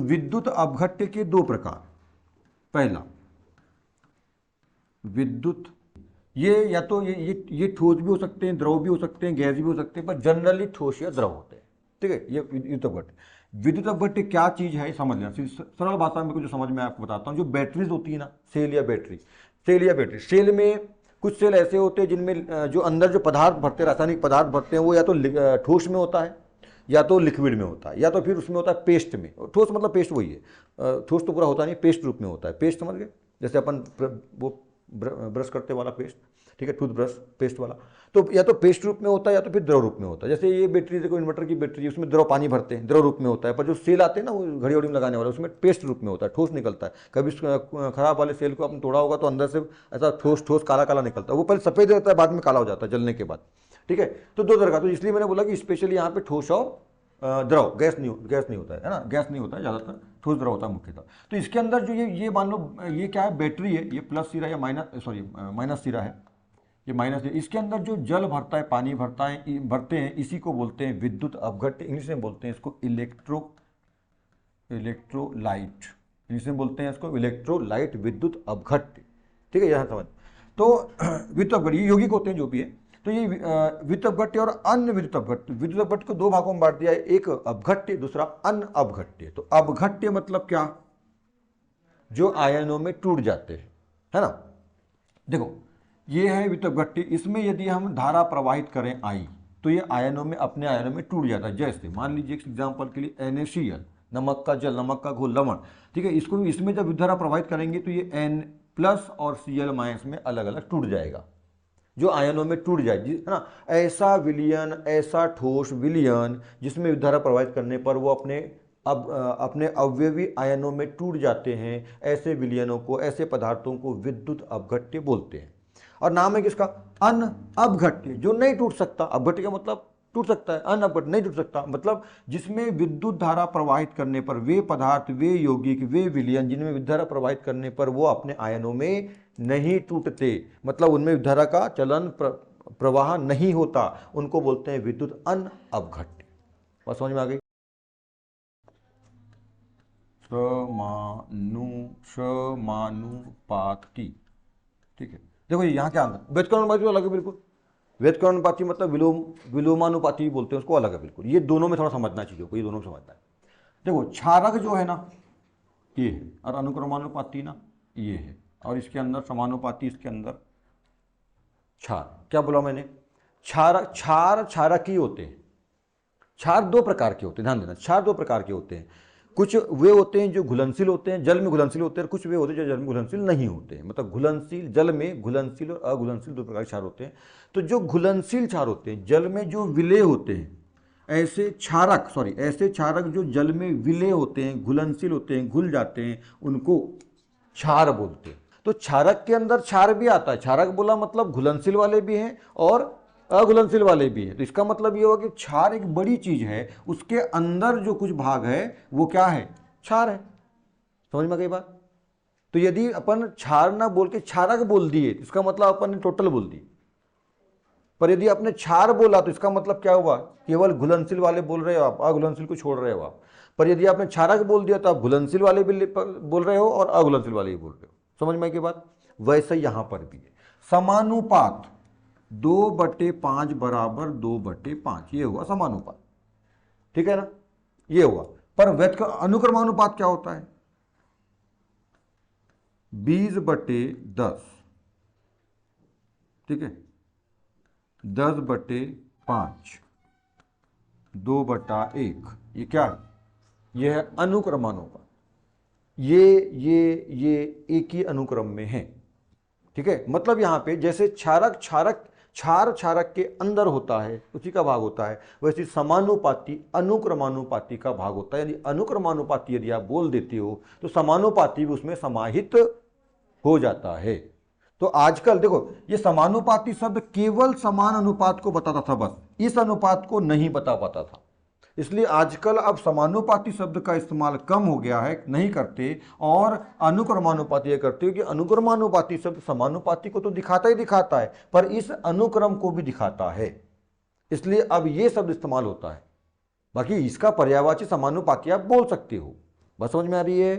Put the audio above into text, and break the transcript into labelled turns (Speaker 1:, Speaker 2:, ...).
Speaker 1: विद्युत अपघट्य के दो प्रकार। पहला विद्युत, ये या तो ये ठोस भी हो सकते हैं, द्रव भी हो सकते हैं, गैस भी हो सकते हैं, पर जनरली ठोस या द्रव होते हैं। ठीक है, ये विद्युत अपघट्य। विद्युत अपघट्य क्या चीज है समझ लेना, सरल भाषा में कुछ समझ में आपको बताता हूँ। जो बैटरीज होती है ना, सेल या बैटरी, सेल में कुछ सेल ऐसे होते हैं जिनमें जो अंदर जो पदार्थ भरते, रासायनिक पदार्थ भरते हैं, वो या तो ठोस में होता है, या तो लिक्विड में होता है, या तो फिर उसमें होता है पेस्ट में। ठोस मतलब पेस्ट वही है, ठोस तो पूरा होता नहीं, पेस्ट रूप में होता है। पेस्ट समझ गए, जैसे अपन वो ब्रश करते वाला पेस्ट, ठीक है, टूथब्रश पेस्ट वाला। तो या तो पेस्ट रूप में होता है या तो फिर द्रव रूप में होता है। जैसे ये बैटरी, देखो इन्वर्टर की बैटरी, उसमें द्रव पानी भरते हैं, द्रव रूप में होता है। पर जो सेल आते हैं ना, वो घड़ी वड़ी में लगाने वाला, उसमें पेस्ट रूप में होता है, ठोस निकलता है। कभी खराब वाले सेल को आपने तोड़ा होगा तो अंदर से ऐसा ठोस ठोस काला काला निकलता है। वो पहले सफेद रहता है, बाद में काला हो जाता है जलने के बाद। ठीक है, तो दो तरह का। तो इसलिए मैंने बोला कि स्पेशली यहाँ पे ठोस और द्रव, गैस नहीं होता है ना, गैस नहीं होता है ज़्यादातर, ठोस द्रव होता है मुख्यतः। तो इसके अंदर जो ये मान लो ये क्या है, बैटरी है, ये प्लस सिरा या माइनस सिरा है, ये माइनस है। इसके अंदर जो जल भरता है, पानी भरते हैं, इसी को बोलते हैं विद्युत अपघट्य। इंग्लिश में बोलते हैं इसको इलेक्ट्रोलाइट, इंग्लिश में बोलते हैं इसको इलेक्ट्रोलाइट विद्युत अपघट्य। ठीक है, यहाँ समझ। तो विद्युत अपघट्य ये यौगिक होते हैं जो भी है। तो ये विद्युत अपघट्य और अन्य विद्युत अपघट्य, विद्युत अपघट्य को दो भागों में बांट दिया है, एक अपघट्य, दूसरा अन्य अपघट्य। तो अपघट्य मतलब क्या, जो आयनों में टूट जाते हैं, है ना। देखो ये है विद्युत अपघट्य, इसमें यदि हम धारा प्रवाहित करें आई, तो ये आयनों में, अपने आयनों में टूट जाता है। जैसे मान लीजिए एग्जाम्पल के लिए NaCl, नमक का जल, नमक का घोल, लवण। ठीक है, इसको इसमें जब विद्युत धारा प्रवाहित करेंगे तो ये N+ और Cl- में अलग अलग टूट जाएगा, जो आयनों में टूट जाए, है ना। ऐसा विलयन, ऐसा ठोस विलयन जिसमें विद्युत धारा प्रवाहित करने पर वो अपने अवयवी आयनों में टूट जाते हैं, ऐसे विलयनों को, ऐसे पदार्थों को विद्युत अपघट्य बोलते हैं। और नाम है किसका, अन्य अपघट्य, जो नहीं टूट सकता। अपघट्य का मतलब टूट सकता है, अन्य अपघट्य नहीं टूट सकता, मतलब जिसमें विद्युत धारा प्रवाहित करने पर वे पदार्थ, वे यौगिक, वे विलयन जिनमें विद्युत धारा प्रवाहित करने पर वो अपने आयनों में नहीं टूटते, मतलब उनमें विद्युत धारा का चलन प्रवाह नहीं होता, उनको बोलते हैं विद्युत अन्य अपघट्य। बात समझ में आ गई। समानुपाती। ठीक है, देखो यहाँ क्या अंतर, व्युत्क्रमानुपाती अलग है बिल्कुल। व्युत्क्रमानुपाती मतलब विलोमानुपाती भी बोलते हैं उसको, अलग है बिल्कुल। ये दोनों में थोड़ा समझना है चीज़ों को, ये दोनों में समझना है। देखो क्षारक जो है ना ये है, और अनुक्रमानुपाती ना ये है, और इसके अंदर समानुपाती, इसके अंदर क्षार। क्या बोला मैंने, क्षारक ही होते हैं। क्षार दो प्रकार के होते हैं, ध्यान देना, क्षार दो प्रकार के होते हैं। कुछ वे होते हैं जो घुलनशील होते हैं, जल में घुलनशील होते हैं, कुछ वे होते हैं जो जल में घुलनशील नहीं होते हैं। मतलब घुलनशील, जल में घुलनशील और अघुलनशील दो प्रकार के क्षार होते हैं। तो जो घुलनशील क्षार होते हैं, जल में जो विलेय होते हैं, ऐसे क्षारक जो जल में विलेय होते हैं, घुलनशील होते हैं, घुल जाते हैं, उनको क्षार बोलते हैं। तो क्षारक के अंदर क्षार भी आता है। क्षारक बोला मतलब घुलनशील वाले भी हैं और अघुलनशील वाले भी हैं। तो इसका मतलब ये होगा कि क्षार एक बड़ी चीज है, उसके अंदर जो कुछ भाग है वो क्या है, क्षार है। समझ में गई बात। तो यदि अपन क्षार ना बोल के क्षारक बोल दिए तो इसका मतलब अपन ने टोटल बोल दी। पर यदि आपने क्षार बोला तो इसका मतलब क्या हुआ, केवल घुलनशील वाले बोल रहे हो आप, अघुलनशील को छोड़ रहे हो आप। पर यदि आपने क्षारक बोल दिया तो आप घुलनशील वाले भी बोल रहे हो और अघुलनशील वाले भी बोल रहे हो। समझ में की बात। वैसे यहां पर भी है समानुपात, 2/5 बराबर 2/5, ये हुआ समानुपात। ठीक है ना, ये हुआ। पर अनुक्रमानुपात क्या होता है, 20/10। ठीक है, 10/5, 2/1, ये क्या है, ये है अनुक्रमानुपात। ये एक ही अनुक्रम में है। ठीक है, मतलब यहां पे जैसे क्षारक के अंदर होता है, उसी का भाग होता है, वैसे समानुपाती अनुक्रमानुपाती का भाग होता है। यदि अनुक्रमानुपाती यदि आप बोल देते हो तो समानुपाती भी उसमें समाहित हो जाता है। तो आजकल देखो, ये समानुपाती शब्द केवल समान अनुपात को बताता था, बस इस अनुपात को नहीं बता पाता था। इसलिए आजकल अब समानुपाती शब्द का इस्तेमाल कम हो गया है, नहीं करते, और अनुक्रमानुपाती ये करते हो कि अनुक्रमानुपाती शब्द समानुपाती को तो दिखाता ही दिखाता है, पर इस अनुक्रम को भी दिखाता है, इसलिए अब ये शब्द इस्तेमाल होता है। बाकी इसका पर्यायवाची समानुपाती आप बोल सकते हो, बात समझ में आ रही है?